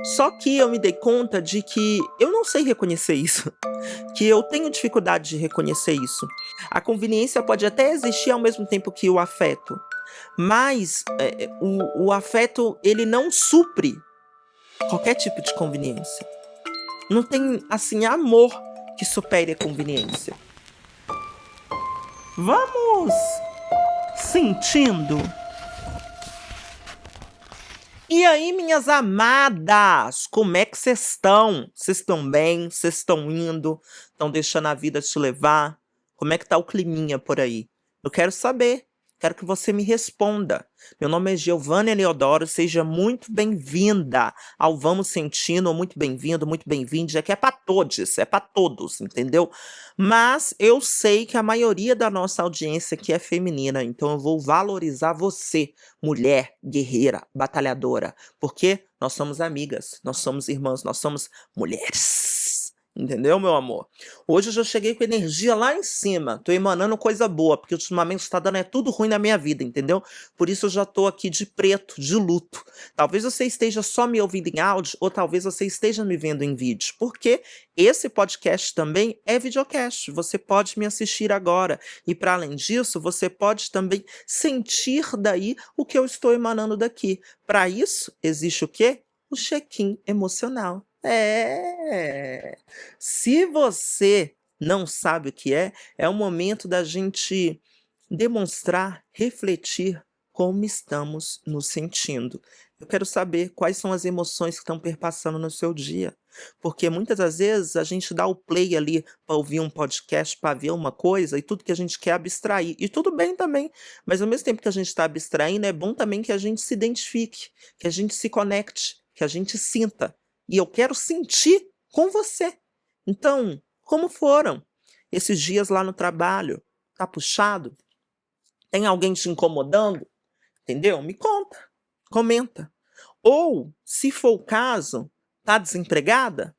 Só que eu me dei conta de que eu não sei reconhecer isso, que eu tenho dificuldade de reconhecer isso. A conveniência pode até existir ao mesmo tempo que o afeto, mas o afeto ele não supre qualquer tipo de conveniência. Não tem, assim, amor que supere a conveniência. Vamos sentindo. E aí, minhas amadas, como é que vocês estão? Vocês estão bem? Vocês estão indo? Estão deixando a vida te levar? Como é que tá o climinha por aí? Eu quero saber. Quero que você me responda. Meu nome é Giovânia Leodoro, seja muito bem-vinda ao Vamos Sentindo, ou muito bem-vindo, muito bem-vinde, é que é para todos, é para todos, entendeu? Mas eu sei que a maioria da nossa audiência aqui é feminina, então eu vou valorizar você, mulher, guerreira, batalhadora, porque nós somos amigas, nós somos irmãs, nós somos mulheres. Entendeu, meu amor? Hoje eu já cheguei com energia lá em cima, tô emanando coisa boa, porque ultimamente está dando tudo ruim na minha vida, entendeu? Por isso eu já tô aqui de preto, de luto. Talvez você esteja só me ouvindo em áudio, ou talvez você esteja me vendo em vídeo, porque esse podcast também é videocast, você pode me assistir agora, e para além disso, você pode também sentir daí o que eu estou emanando daqui. Para isso, existe o quê? O check-in emocional. Se você não sabe o que é o momento da gente demonstrar, refletir como estamos nos sentindo. Eu quero saber quais são as emoções que estão perpassando no seu dia, porque muitas das vezes a gente dá o play ali para ouvir um podcast, para ver uma coisa, e tudo que a gente quer é abstrair, e tudo bem também, mas ao mesmo tempo que a gente está abstraindo, é bom também que a gente se identifique, que a gente se conecte, que a gente sinta. E eu quero sentir com você. Então, como foram esses dias lá no trabalho? Tá puxado? Tem alguém te incomodando? Entendeu? Me conta, comenta. Ou, se for o caso, tá desempregada?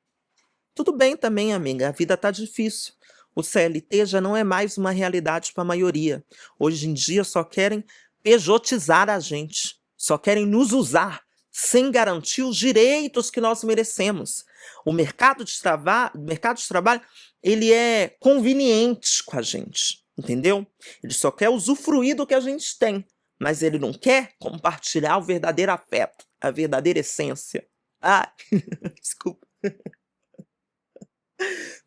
Tudo bem também, amiga, a vida tá difícil. O CLT já não é mais uma realidade para a maioria. Hoje em dia só querem pejotizar a gente, só querem nos usar, sem garantir os direitos que nós merecemos. O mercado de trabalho, ele é conveniente com a gente, entendeu? Ele só quer usufruir do que a gente tem, mas ele não quer compartilhar o verdadeiro afeto, a verdadeira essência. Ah, desculpa.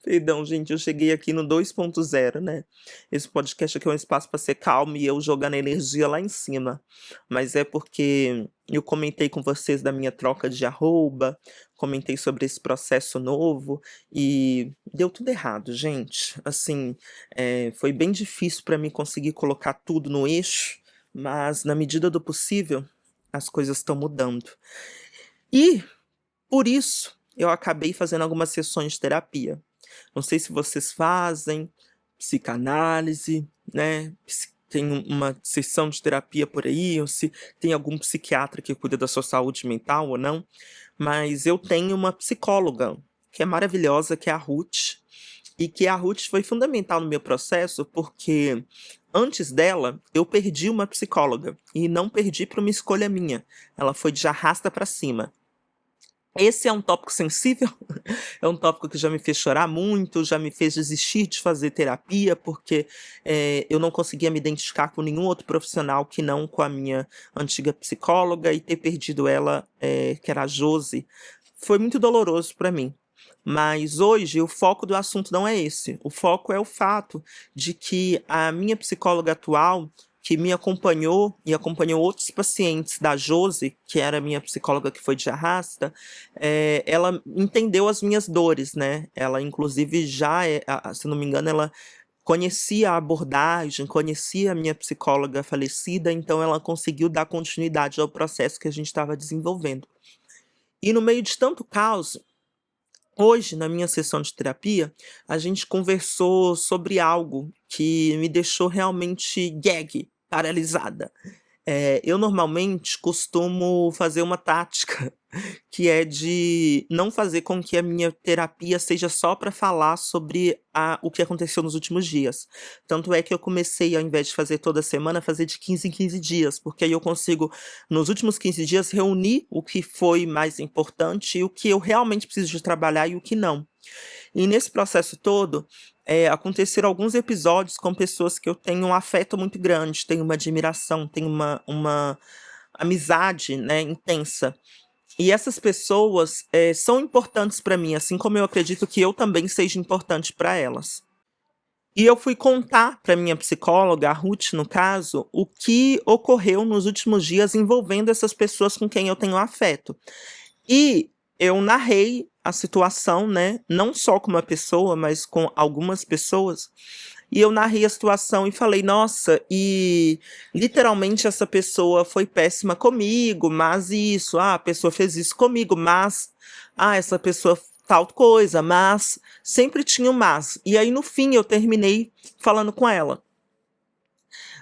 Perdão, gente, eu cheguei aqui no 2.0, né? Esse podcast aqui é um espaço para ser calmo e eu jogando energia lá em cima. Mas é porque eu comentei com vocês da minha troca de arroba, comentei sobre esse processo novo e deu tudo errado, gente. Assim, foi bem difícil para mim conseguir colocar tudo no eixo, mas na medida do possível, as coisas estão mudando. E, por isso, eu acabei fazendo algumas sessões de terapia. Não sei se vocês fazem psicanálise, né? Tem uma sessão de terapia por aí, ou se tem algum psiquiatra que cuida da sua saúde mental ou não. Mas eu tenho uma psicóloga que é maravilhosa, que é a Ruth. E que a Ruth foi fundamental no meu processo, porque antes dela, eu perdi uma psicóloga. E não perdi por uma escolha minha. Ela foi de arrasta para cima. Esse é um tópico sensível, é um tópico que já me fez chorar muito, já me fez desistir de fazer terapia, porque eu não conseguia me identificar com nenhum outro profissional que não com a minha antiga psicóloga, e ter perdido ela, que era a Josi, foi muito doloroso para mim. Mas hoje o foco do assunto não é esse. O foco é o fato de que a minha psicóloga atual, que me acompanhou e acompanhou outros pacientes da Josi, que era a minha psicóloga que foi de arrasta, ela entendeu as minhas dores, né? Ela, inclusive, se não me engano, ela conhecia a abordagem, conhecia a minha psicóloga falecida, então ela conseguiu dar continuidade ao processo que a gente estava desenvolvendo. E no meio de tanto caos, hoje, na minha sessão de terapia, a gente conversou sobre algo que me deixou realmente gag, paralisada. Eu normalmente costumo fazer uma tática, que é de não fazer com que a minha terapia seja só para falar sobre o que aconteceu nos últimos dias. Tanto é que eu comecei, ao invés de fazer toda semana, fazer de 15 em 15 dias, porque aí eu consigo, nos últimos 15 dias, reunir o que foi mais importante e o que eu realmente preciso de trabalhar e o que não. E nesse processo todo, aconteceram alguns episódios com pessoas que eu tenho um afeto muito grande, tenho uma admiração, tenho uma amizade, né, intensa. E essas pessoas são importantes para mim, assim como eu acredito que eu também seja importante para elas. E eu fui contar para minha psicóloga, a Ruth, no caso, o que ocorreu nos últimos dias envolvendo essas pessoas com quem eu tenho afeto. E eu narrei a situação, né, não só com uma pessoa, mas com algumas pessoas, e eu narrei a situação e falei: "Nossa, e literalmente essa pessoa foi péssima comigo, mas isso, a pessoa fez isso comigo, mas, essa pessoa tal coisa, mas", sempre tinha um mas. E aí no fim eu terminei falando com ela: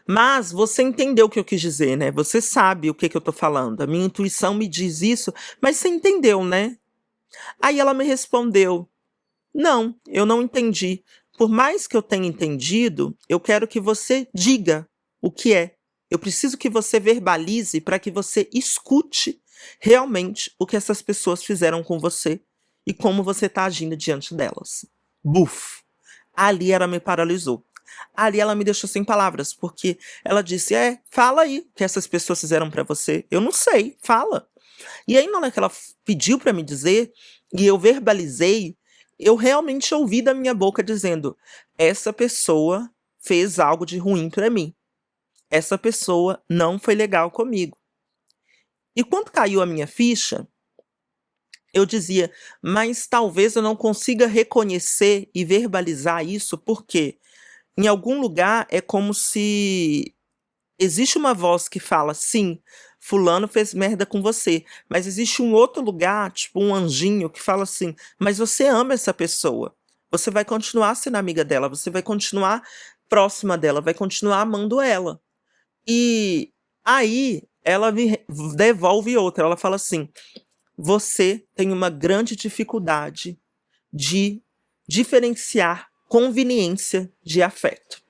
"Mas você entendeu o que eu quis dizer, né, você sabe o que eu tô falando, a minha intuição me diz isso, mas você entendeu, né?". Aí ela me respondeu: "Não, eu não entendi. Por mais que eu tenha entendido, eu quero que você diga o que é. Eu preciso que você verbalize para que você escute realmente o que essas pessoas fizeram com você e como você está agindo diante delas". Buf! Ali ela me paralisou. Ali ela me deixou sem palavras, porque ela disse: fala aí o que essas pessoas fizeram para você. Eu não sei, fala". E aí, na hora que ela pediu para me dizer, e eu verbalizei, eu realmente ouvi da minha boca dizendo: essa pessoa fez algo de ruim para mim. Essa pessoa não foi legal comigo. E quando caiu a minha ficha, eu dizia: mas talvez eu não consiga reconhecer e verbalizar isso, porque em algum lugar é como se existe uma voz que fala: "Sim, fulano fez merda com você", mas existe um outro lugar, tipo um anjinho, que fala assim: "Mas você ama essa pessoa, você vai continuar sendo amiga dela, você vai continuar próxima dela, vai continuar amando ela". E aí ela me devolve outra, ela fala assim: "Você tem uma grande dificuldade de diferenciar conveniência de afeto".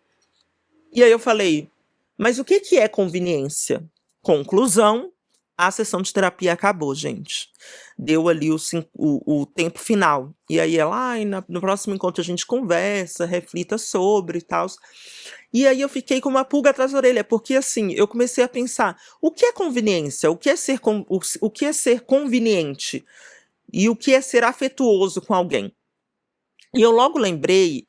E aí eu falei: "Mas o que que é conveniência?". Conclusão, a sessão de terapia acabou, gente. Deu ali o tempo final. E aí ela: "Ai, no próximo encontro a gente conversa, reflita sobre e tals". E aí eu fiquei com uma pulga atrás da orelha, porque assim, eu comecei a pensar: o que é conveniência? O que é ser o que é ser conveniente? E o que é ser afetuoso com alguém? E eu logo lembrei,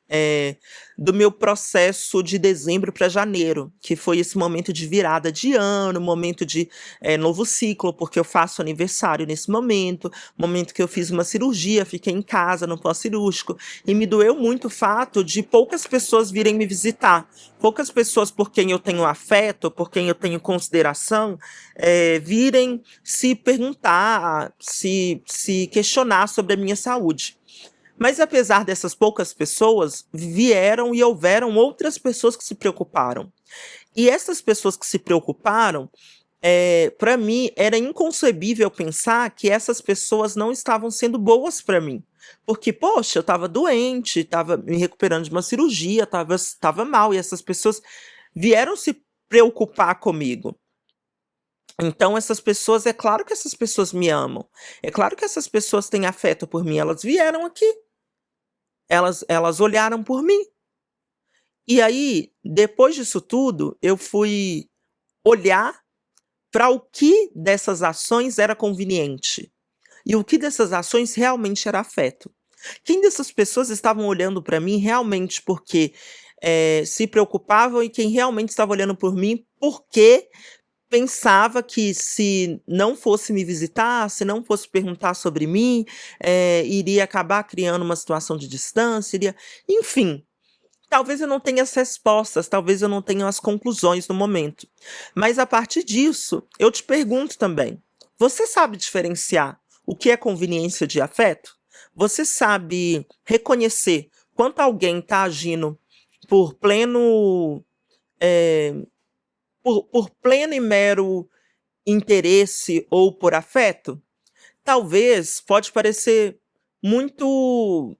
do meu processo de dezembro para janeiro, que foi esse momento de virada de ano, momento de, novo ciclo, porque eu faço aniversário nesse momento que eu fiz uma cirurgia, fiquei em casa no pós-cirúrgico, e me doeu muito o fato de poucas pessoas virem me visitar. Poucas pessoas por quem eu tenho afeto, por quem eu tenho consideração, virem se perguntar, se questionar sobre a minha saúde. Mas apesar dessas poucas pessoas, vieram e houveram outras pessoas que se preocuparam. E essas pessoas que se preocuparam, para mim era inconcebível pensar que essas pessoas não estavam sendo boas para mim. Porque, poxa, eu estava doente, estava me recuperando de uma cirurgia, estava mal, e essas pessoas vieram se preocupar comigo. Então essas pessoas, é claro que essas pessoas me amam, é claro que essas pessoas têm afeto por mim, elas vieram aqui. Elas olharam por mim. E aí, depois disso tudo, eu fui olhar para o que dessas ações era conveniente, e o que dessas ações realmente era afeto. Quem dessas pessoas estavam olhando para mim realmente porque, se preocupavam, e quem realmente estava olhando por mim porque pensava que se não fosse me visitar, se não fosse perguntar sobre mim, iria acabar criando uma situação de distância, enfim. Talvez eu não tenha as respostas, talvez eu não tenha as conclusões no momento. Mas a partir disso, eu te pergunto também: você sabe diferenciar o que é conveniência de afeto? Você sabe reconhecer quando alguém está agindo por pleno, eh, por pleno e mero interesse ou por afeto? Talvez pode parecer muito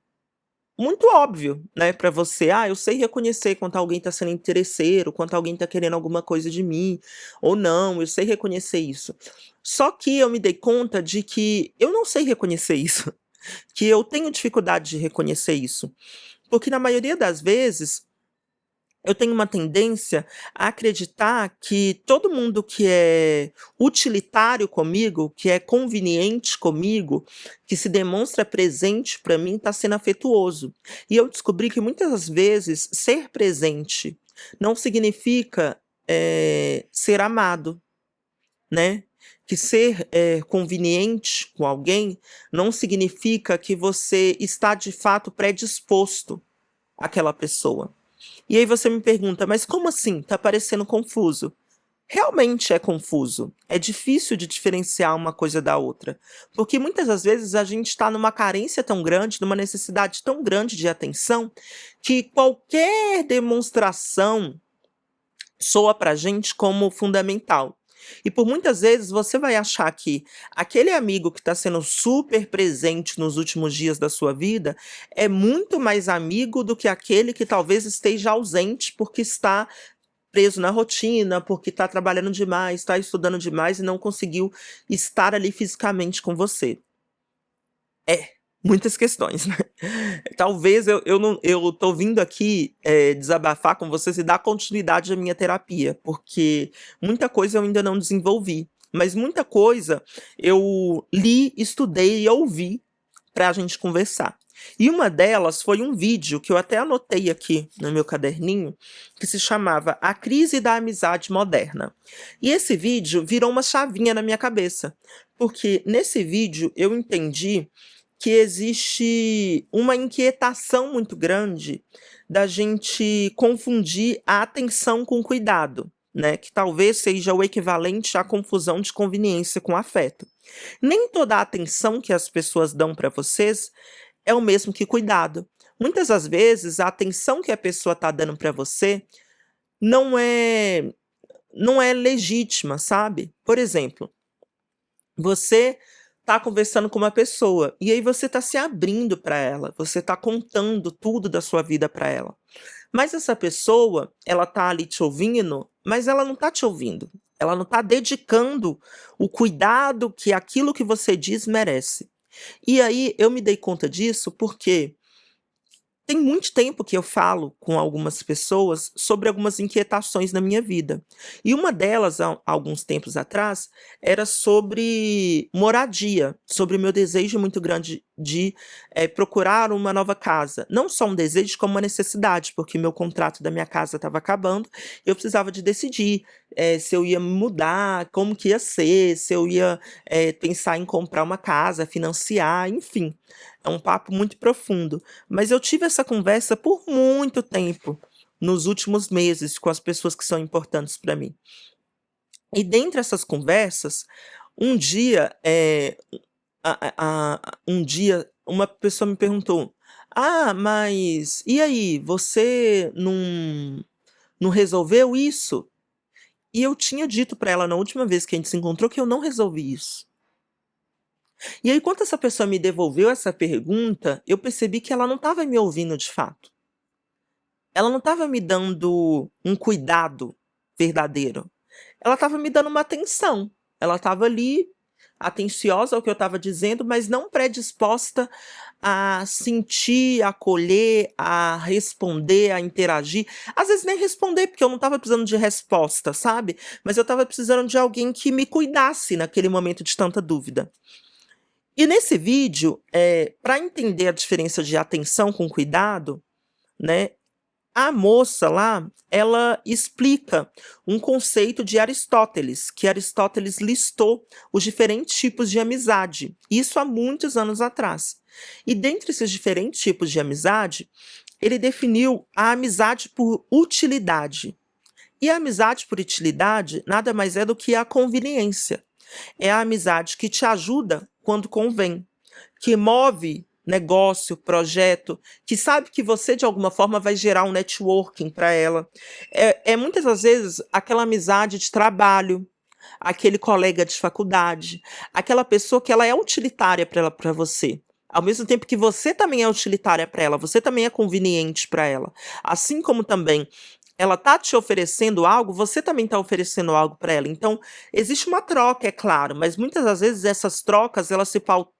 muito óbvio, né, para você. "Ah, eu sei reconhecer quando alguém está sendo interesseiro, quando alguém está querendo alguma coisa de mim, ou não, eu sei reconhecer isso". Só que eu me dei conta de que eu não sei reconhecer isso, que eu tenho dificuldade de reconhecer isso, porque na maioria das vezes eu tenho uma tendência a acreditar que todo mundo que é utilitário comigo, que é conveniente comigo, que se demonstra presente para mim, está sendo afetuoso. E eu descobri que muitas vezes ser presente não significa ser amado, né? Que ser conveniente com alguém não significa que você está de fato predisposto àquela pessoa. E aí você me pergunta: "Mas como assim? Tá parecendo confuso". Realmente é confuso. É difícil de diferenciar uma coisa da outra, porque muitas das vezes a gente está numa carência tão grande, numa necessidade tão grande de atenção, que qualquer demonstração soa pra gente como fundamental. E por muitas vezes você vai achar que aquele amigo que está sendo super presente nos últimos dias da sua vida é muito mais amigo do que aquele que talvez esteja ausente porque está preso na rotina, porque está trabalhando demais, está estudando demais e não conseguiu estar ali fisicamente com você. É, muitas questões, né. Talvez eu não eu tô vindo aqui, desabafar com vocês e dar continuidade à minha terapia, porque muita coisa eu ainda não desenvolvi, mas muita coisa eu li, estudei e ouvi pra gente conversar. E uma delas foi um vídeo que eu até anotei aqui no meu caderninho, que se chamava A Crise da Amizade Moderna. E esse vídeo virou uma chavinha na minha cabeça, porque nesse vídeo eu entendi que existe uma inquietação muito grande da gente confundir a atenção com cuidado, né, que talvez seja o equivalente à confusão de conveniência com afeto. Nem toda a atenção que as pessoas dão para vocês é o mesmo que cuidado. Muitas das vezes a atenção que a pessoa está dando para você não é não é legítima, sabe. Por exemplo, você tá conversando com uma pessoa, e aí você tá se abrindo para ela, você tá contando tudo da sua vida para ela. Mas essa pessoa, ela tá ali te ouvindo, mas ela não tá te ouvindo. Ela não tá dedicando o cuidado que aquilo que você diz merece. E aí eu me dei conta disso porque tem muito tempo que eu falo com algumas pessoas sobre algumas inquietações na minha vida. E uma delas, há alguns tempos atrás, era sobre moradia, sobre o meu desejo muito grande de procurar uma nova casa. Não só um desejo, como uma necessidade, porque meu contrato da minha casa estava acabando, eu precisava de decidir se eu ia me mudar, como que ia ser, se eu ia pensar em comprar uma casa, financiar, enfim. É um papo muito profundo. Mas eu tive essa conversa por muito tempo, nos últimos meses, com as pessoas que são importantes para mim. E dentre essas conversas, um dia, um dia uma pessoa me perguntou: "Ah, mas e aí, você não resolveu isso?" E eu tinha dito para ela na última vez que a gente se encontrou que eu não resolvi isso. E aí quando essa pessoa me devolveu essa pergunta, eu percebi que ela não estava me ouvindo de fato. Ela não estava me dando um cuidado verdadeiro. Ela estava me dando uma atenção. Ela estava ali, atenciosa ao que eu estava dizendo, mas não predisposta a sentir, a acolher, a responder, a interagir. Às vezes nem responder, porque eu não estava precisando de resposta, sabe? Mas eu estava precisando de alguém que me cuidasse naquele momento de tanta dúvida. E nesse vídeo, pra entender a diferença de atenção com cuidado, né, a moça lá, ela explica um conceito de Aristóteles, que Aristóteles listou os diferentes tipos de amizade, isso há muitos anos atrás. E dentre esses diferentes tipos de amizade, ele definiu a amizade por utilidade. E a amizade por utilidade nada mais é do que a conveniência. É a amizade que te ajuda quando convém, que move negócio, projeto, que sabe que você de alguma forma vai gerar um networking para ela. É muitas das vezes aquela amizade de trabalho, aquele colega de faculdade, aquela pessoa que ela é utilitária para você. Ao mesmo tempo que você também é utilitária para ela, você também é conveniente para ela. Assim como também ela tá te oferecendo algo, você também está oferecendo algo para ela. Então, existe uma troca, é claro, mas muitas das vezes essas trocas elas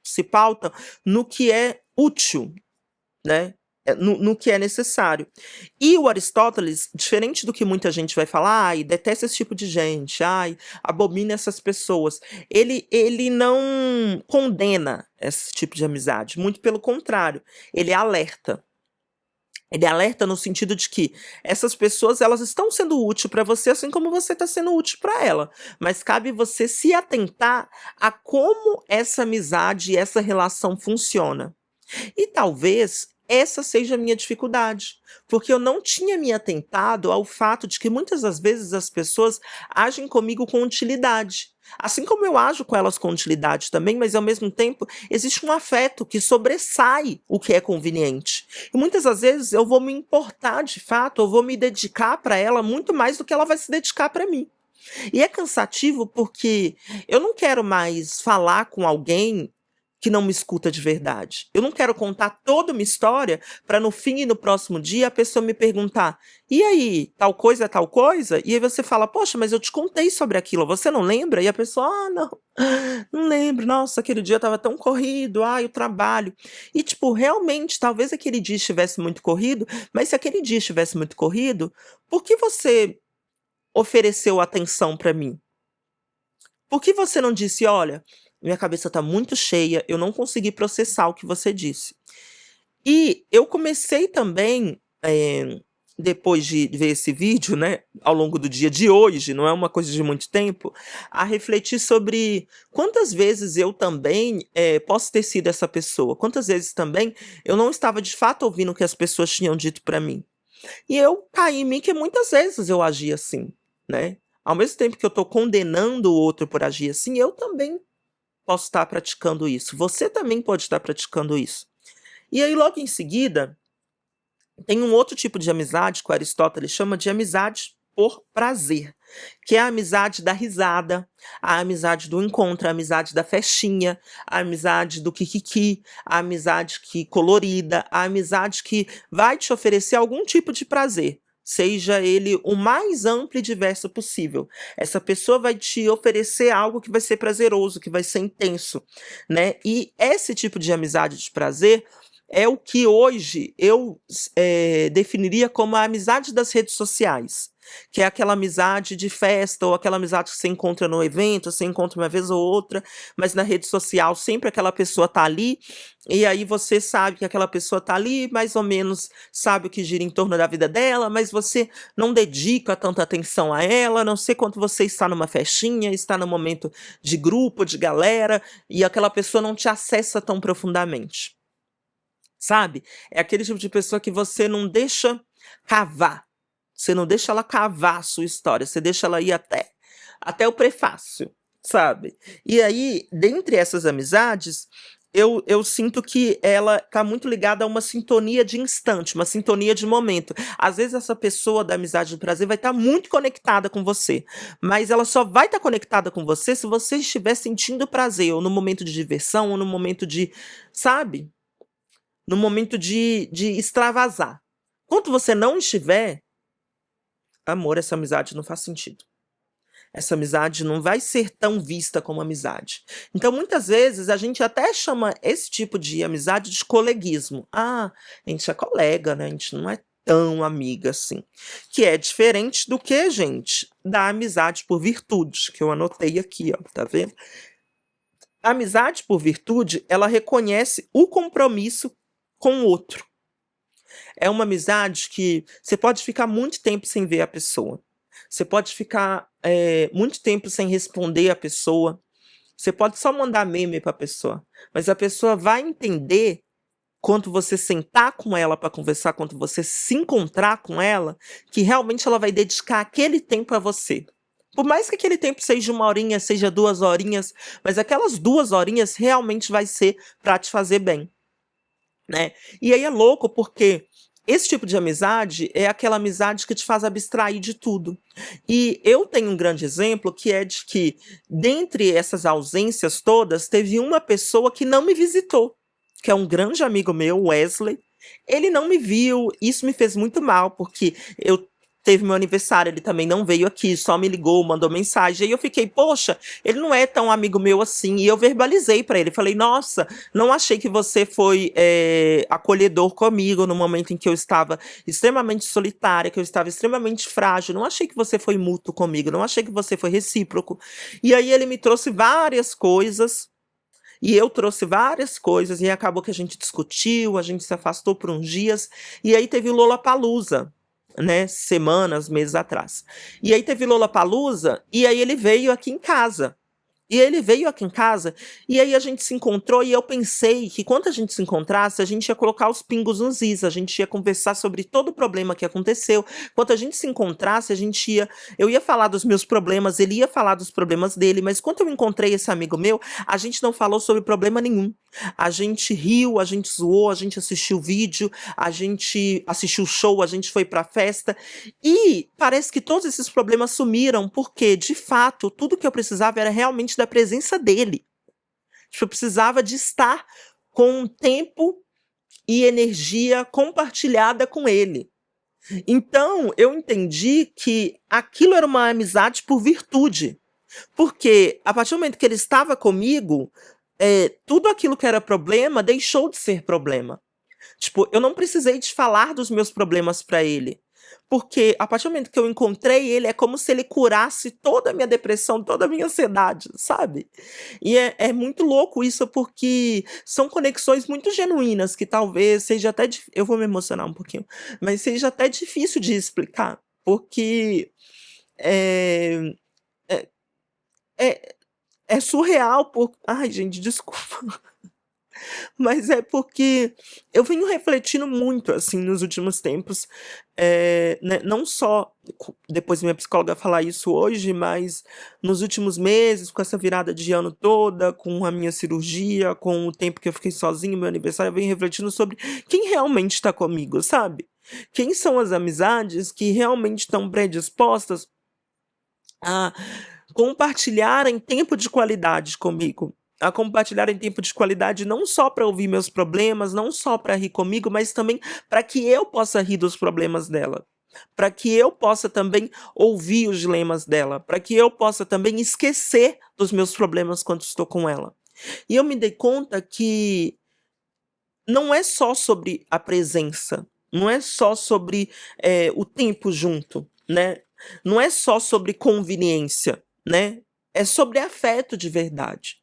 se pautam no que é útil, né? No que é necessário. E o Aristóteles, diferente do que muita gente vai falar, ai, detesta esse tipo de gente, ai, abomina essas pessoas. Ele não condena esse tipo de amizade, muito pelo contrário, ele alerta. Ele alerta no sentido de que essas pessoas elas estão sendo úteis para você, assim como você está sendo útil para ela. Mas cabe você se atentar a como essa amizade e essa relação funciona. E talvez essa seja a minha dificuldade, porque eu não tinha me atentado ao fato de que muitas das vezes as pessoas agem comigo com utilidade. Assim como eu ajo com elas com utilidade também, mas ao mesmo tempo existe um afeto que sobressai o que é conveniente. E muitas das vezes eu vou me importar de fato, eu vou me dedicar para ela muito mais do que ela vai se dedicar para mim. E é cansativo porque eu não quero mais falar com alguém que não me escuta de verdade. Eu não quero contar toda uma história para no fim e no próximo dia a pessoa me perguntar: "E aí, tal coisa é tal coisa?" E aí você fala: "Poxa, mas eu te contei sobre aquilo, você não lembra?" E a pessoa: "Ah, não, não lembro. Nossa, aquele dia estava tão corrido. Ai, o trabalho." E tipo, realmente, talvez aquele dia estivesse muito corrido, mas se aquele dia estivesse muito corrido, por que você ofereceu atenção para mim? Por que você não disse: "Olha, minha cabeça está muito cheia, eu não consegui processar o que você disse." E eu comecei também, depois de ver esse vídeo, né, ao longo do dia de hoje, não é uma coisa de muito tempo, a refletir sobre quantas vezes eu também, posso ter sido essa pessoa, quantas vezes também eu não estava de fato ouvindo o que as pessoas tinham dito para mim. E eu caí em mim que muitas vezes eu agi assim, né. Ao mesmo tempo que eu estou condenando o outro por agir assim, eu também posso estar praticando isso, você também pode estar praticando isso. E aí logo em seguida, tem um outro tipo de amizade que o Aristóteles chama de amizade por prazer, que é a amizade da risada, a amizade do encontro, a amizade da festinha, a amizade do kikiki, a amizade que colorida, a amizade que vai te oferecer algum tipo de prazer, seja ele o mais amplo e diverso possível. Essa pessoa vai te oferecer algo que vai ser prazeroso, que vai ser intenso, né? E esse tipo de amizade de prazer é o que hoje eu definiria como a amizade das redes sociais, que é aquela amizade de festa ou aquela amizade que você encontra no evento, você encontra uma vez ou outra, mas na rede social sempre aquela pessoa tá ali, e aí você sabe que aquela pessoa tá ali, mais ou menos sabe o que gira em torno da vida dela, mas você não dedica tanta atenção a ela, a não sei quando você está numa festinha, está num momento de grupo, de galera, e aquela pessoa não te acessa tão profundamente. Sabe? É aquele tipo de pessoa que você não deixa cavar, você não deixa ela cavar a sua história, você deixa ela ir até o prefácio, sabe? E aí, dentre essas amizades, eu sinto que ela tá muito ligada a uma sintonia de instante, uma sintonia de momento. Às vezes essa pessoa da amizade do prazer vai estar muito conectada com você, mas ela só vai estar conectada com você se você estiver sentindo prazer, ou no momento de diversão, ou no momento de, sabe? No momento de extravasar. Quando você não estiver, amor, essa amizade não faz sentido. Essa amizade não vai ser tão vista como amizade. Então, muitas vezes, a gente até chama esse tipo de amizade de coleguismo. Ah, a gente é colega, né? A gente não é tão amiga assim. Que é diferente do que, gente? Da amizade por virtude, que eu anotei aqui, ó, tá vendo? A amizade por virtude, ela reconhece o compromisso com o outro. É uma amizade que você pode ficar muito tempo sem ver a pessoa. Você pode ficar, muito tempo sem responder a pessoa. Você pode só mandar meme para a pessoa, mas a pessoa vai entender quando você sentar com ela para conversar, quando você se encontrar com ela, que realmente ela vai dedicar aquele tempo a você. Por mais que aquele tempo seja 1 horinha, seja 2 horinhas, mas aquelas 2 horinhas realmente vai ser para te fazer bem. né? E aí é louco porque esse tipo de amizade é aquela amizade que te faz abstrair de tudo. E eu tenho um grande exemplo que é de que, dentre essas ausências todas, teve uma pessoa que não me visitou, que é um grande amigo meu, Wesley. Ele não me viu, isso me fez muito mal, porque eu teve meu aniversário, ele também não veio aqui, só me ligou, mandou mensagem. E eu fiquei, poxa, ele não é tão amigo meu assim. E eu verbalizei para ele, falei, nossa, não achei que você foi acolhedor comigo no momento em que eu estava extremamente solitária, que eu estava extremamente frágil. Não achei que você foi mútuo comigo, não achei que você foi recíproco. E aí ele me trouxe várias coisas. E eu trouxe várias coisas, e acabou que a gente discutiu, a gente se afastou por uns dias, e aí teve o Lollapalooza, né, semanas, meses atrás. E aí teve Lollapalooza, e aí ele veio aqui em casa. E ele veio aqui em casa, e aí a gente se encontrou, e eu pensei que quando a gente se encontrasse, a gente ia colocar os pingos nos is, a gente ia conversar sobre todo o problema que aconteceu. Quando a gente se encontrasse, eu ia falar dos meus problemas, ele ia falar dos problemas dele, mas quando eu encontrei esse amigo meu, a gente não falou sobre problema nenhum. A gente riu, a gente zoou, a gente assistiu vídeo, a gente assistiu show, a gente foi pra festa, e parece que todos esses problemas sumiram, porque, de fato, tudo que eu precisava era realmente da presença dele. Tipo, eu precisava de estar com tempo e energia compartilhada com ele. Então, eu entendi que aquilo era uma amizade por virtude. Porque, a partir do momento que ele estava comigo, tudo aquilo que era problema deixou de ser problema. Tipo, eu não precisei de falar dos meus problemas para ele. Porque a partir do momento que eu encontrei ele, é como se ele curasse toda a minha depressão, toda a minha ansiedade, sabe? E é muito louco isso, porque são conexões muito genuínas, que talvez seja até. Eu vou me emocionar um pouquinho, mas seja até difícil de explicar. Porque é, é, é, é surreal. Ai, gente, desculpa. Mas é porque eu venho refletindo muito, assim, nos últimos tempos, né, não só depois minha psicóloga falar isso hoje, mas nos últimos meses, com essa virada de ano toda, com a minha cirurgia, com o tempo que eu fiquei sozinho, meu aniversário, eu venho refletindo sobre quem realmente está comigo, sabe? Quem são as amizades que realmente estão predispostas a compartilharem tempo de qualidade comigo, a compartilharem tempo de qualidade não só para ouvir meus problemas, não só para rir comigo, mas também para que eu possa rir dos problemas dela, para que eu possa também ouvir os dilemas dela, para que eu possa também esquecer dos meus problemas quando estou com ela. E eu me dei conta que não é só sobre a presença, não é só sobre o tempo junto, né? Não é só sobre conveniência, né? É sobre afeto de verdade.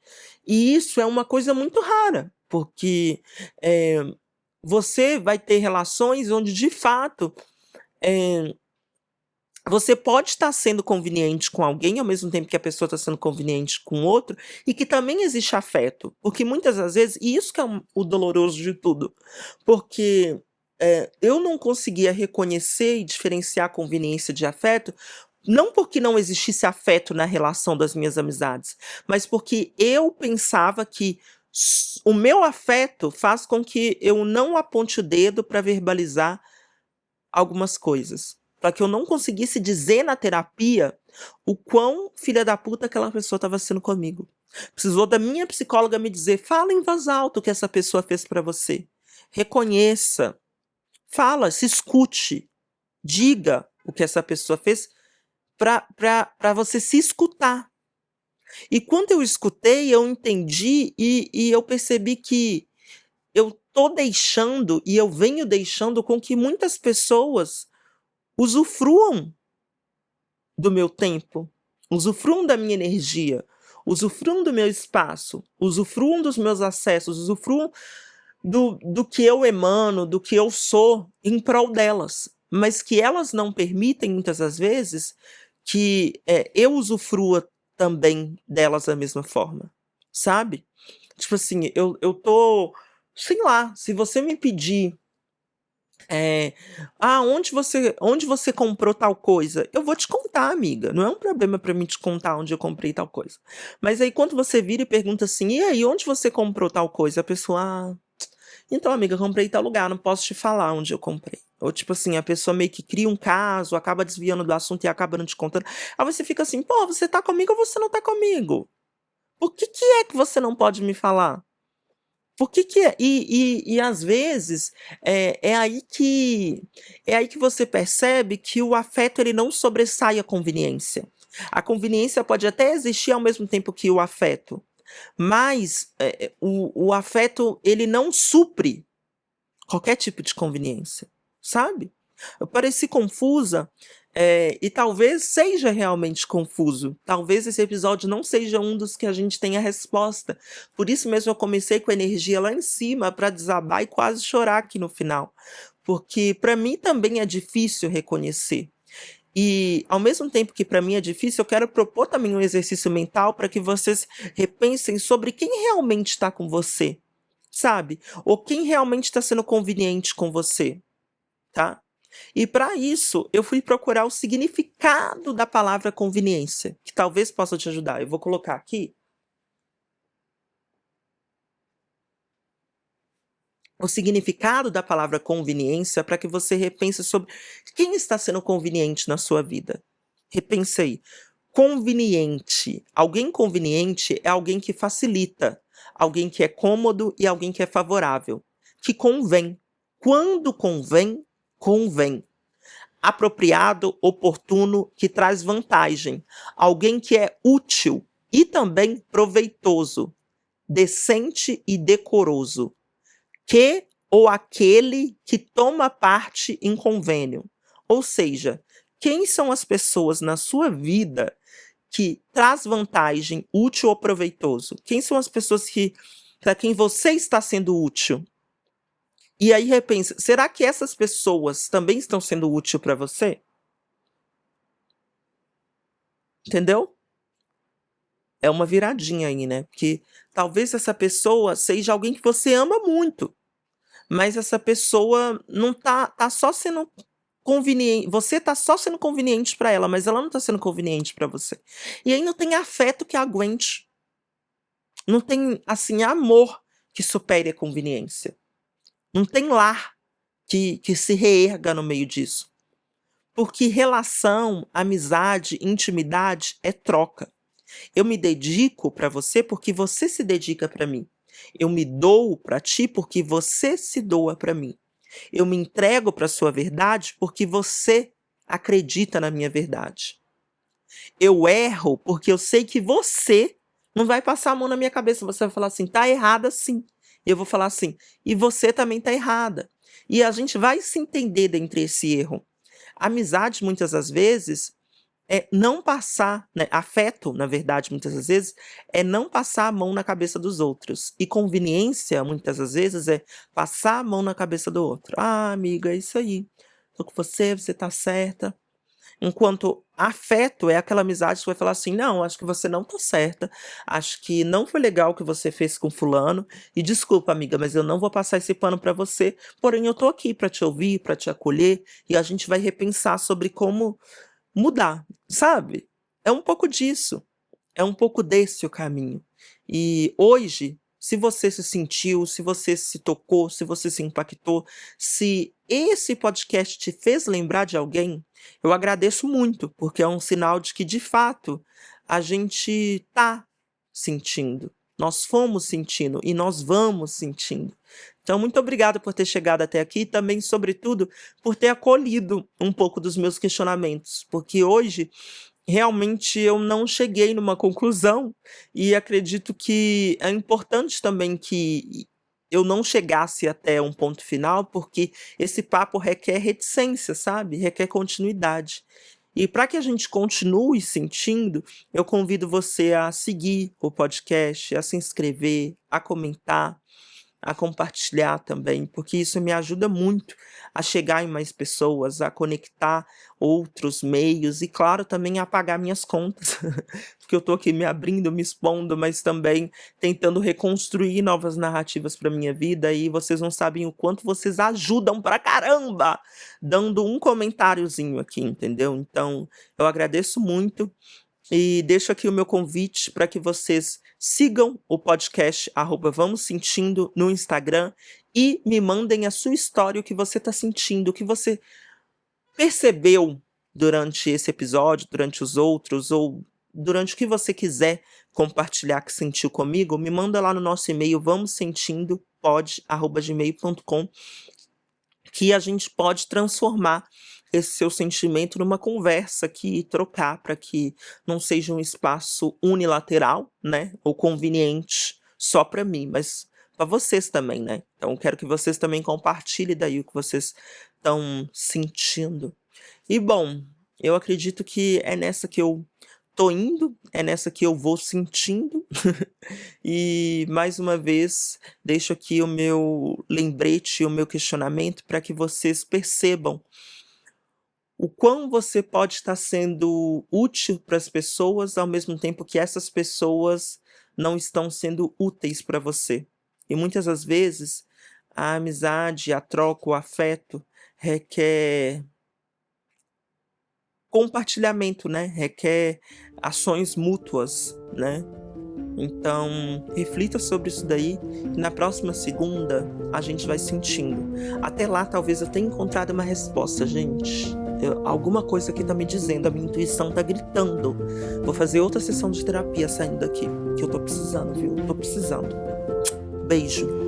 E isso é uma coisa muito rara, porque eh, você vai ter relações onde, de fato, eh, você pode estar sendo conveniente com alguém, ao mesmo tempo que a pessoa está sendo conveniente com outro, e que também existe afeto. Porque muitas das vezes, e isso que é o doloroso de tudo, porque eu não conseguia reconhecer e diferenciar conveniência de afeto, não porque não existisse afeto na relação das minhas amizades, mas porque eu pensava que o meu afeto faz com que eu não aponte o dedo para verbalizar algumas coisas, para que eu não conseguisse dizer na terapia o quão filha da puta aquela pessoa estava sendo comigo. Precisou da minha psicóloga me dizer: fala em voz alta o que essa pessoa fez para você. Reconheça. Fala, se escute. Diga o que essa pessoa fez para você se escutar. E quando eu escutei, eu entendi e eu percebi que eu tô deixando e eu venho deixando com que muitas pessoas usufruam do meu tempo, usufruam da minha energia, usufruam do meu espaço, usufruam dos meus acessos, usufruam do que eu emano, do que eu sou em prol delas, mas que elas não permitem muitas das vezes que eu usufrua também delas da mesma forma, sabe? Tipo assim, eu tô, sei lá, se você me pedir onde você comprou tal coisa? Eu vou te contar, amiga. Não é um problema pra mim te contar onde eu comprei tal coisa. Mas aí quando você vira e pergunta assim: "E aí, onde você comprou tal coisa?" A pessoa: "Ah, Então, amiga, eu comprei em tal lugar, não posso te falar onde eu comprei. Ou tipo assim, a pessoa meio que cria um caso, acaba desviando do assunto e acaba não te contando. Aí você fica assim, pô, você tá comigo ou você não tá comigo? Por que é que você não pode me falar? Por que é? E às vezes é aí que você percebe que o afeto ele não sobressai a conveniência. A conveniência pode até existir ao mesmo tempo que o afeto, mas o afeto ele não supre qualquer tipo de conveniência, sabe? Eu pareci confusa, e talvez seja realmente confuso. Talvez esse episódio não seja um dos que a gente tenha resposta. Por isso mesmo eu comecei com a energia lá em cima para desabar e quase chorar aqui no final. Porque para mim também é difícil reconhecer. E ao mesmo tempo que para mim é difícil, eu quero propor também um exercício mental para que vocês repensem sobre quem realmente está com você, sabe? Ou quem realmente está sendo conveniente com você, tá? E para isso, eu fui procurar o significado da palavra conveniência, que talvez possa te ajudar. Eu vou colocar aqui o significado da palavra conveniência para que você repense sobre quem está sendo conveniente na sua vida. Repense aí. Conveniente. Alguém conveniente é alguém que facilita, alguém que é cômodo e alguém que é favorável, que convém. Quando convém, convém. Apropriado, oportuno, que traz vantagem. Alguém que é útil e também proveitoso, decente e decoroso. Que ou aquele que toma parte em convênio. Ou seja, quem são as pessoas na sua vida que traz vantagem, útil ou proveitoso? Quem são as pessoas que para quem você está sendo útil? E aí repensa, será que essas pessoas também estão sendo útil para você? Entendeu? É uma viradinha aí, né? Porque talvez essa pessoa seja alguém que você ama muito, mas essa pessoa não tá só sendo conveniente, você tá só sendo conveniente para ela, mas ela não tá sendo conveniente para você. E aí não tem afeto que aguente, não tem assim amor que supere a conveniência. Não tem lar que se reerga no meio disso. Porque relação, amizade, intimidade é troca. Eu me dedico para você porque você se dedica para mim. Eu me dou para ti porque você se doa para mim. Eu me entrego para a sua verdade porque você acredita na minha verdade. Eu erro porque eu sei que você não vai passar a mão na minha cabeça, você vai falar assim: "Tá errada sim". Eu vou falar assim: "E você também tá errada". E a gente vai se entender dentre esse erro. Amizade, muitas das vezes, é não passar, né, afeto, na verdade, muitas das vezes, é não passar a mão na cabeça dos outros. E conveniência, muitas das vezes, é passar a mão na cabeça do outro. "Ah, amiga, é isso aí. Tô com você, você tá certa". Enquanto afeto é aquela amizade que vai falar assim: "Não, acho que você não tá certa, acho que não foi legal o que você fez com fulano, e desculpa amiga, mas eu não vou passar esse pano pra você, porém eu tô aqui pra te ouvir, pra te acolher, e a gente vai repensar sobre como mudar", sabe? É um pouco disso. É um pouco desse o caminho. E hoje, se você se sentiu, se você se tocou, se você se impactou, se esse podcast te fez lembrar de alguém, eu agradeço muito, porque é um sinal de que, de fato, a gente tá sentindo. Nós fomos sentindo e nós vamos sentindo. Então, muito obrigada por ter chegado até aqui e também, sobretudo, por ter acolhido um pouco dos meus questionamentos, porque hoje realmente eu não cheguei numa conclusão, e acredito que é importante também que eu não chegasse até um ponto final, porque esse papo requer reticência, sabe, requer continuidade. E para que a gente continue sentindo, eu convido você a seguir o podcast, a se inscrever, a comentar, a compartilhar também, porque isso me ajuda muito a chegar em mais pessoas, a conectar outros meios e, claro, também a pagar minhas contas, porque eu tô aqui me abrindo, me expondo, mas também tentando reconstruir novas narrativas para minha vida, e vocês não sabem o quanto vocês ajudam pra caramba, dando um comentáriozinho aqui, entendeu? Então, eu agradeço muito E deixo aqui o meu convite para que vocês sigam o podcast @Vamos Sentindo no Instagram e me mandem a sua história, o que você está sentindo, o que você percebeu durante esse episódio, durante os outros, ou durante o que você quiser compartilhar que sentiu comigo, me manda lá no nosso e-mail vamosentindopod@gmail.com, que a gente pode transformar esse seu sentimento numa conversa aqui e trocar, para que não seja um espaço unilateral, né, ou conveniente só para mim, mas para vocês também, né. Então quero que vocês também compartilhem daí o que vocês estão sentindo. E bom, eu acredito que é nessa que eu tô indo, é nessa que eu vou sentindo. E mais uma vez deixo aqui o meu lembrete e o meu questionamento para que vocês percebam o quão você pode estar sendo útil para as pessoas, ao mesmo tempo que essas pessoas não estão sendo úteis para você. E muitas das vezes a amizade, a troca, o afeto requer compartilhamento, né, requer ações mútuas, né. Então, reflita sobre isso daí e na próxima segunda a gente vai sentindo. Até lá talvez eu tenha encontrado uma resposta, gente. Alguma coisa aqui tá me dizendo, a minha intuição tá gritando. Vou fazer outra sessão de terapia saindo daqui, que eu tô precisando, viu, tô precisando. Beijo.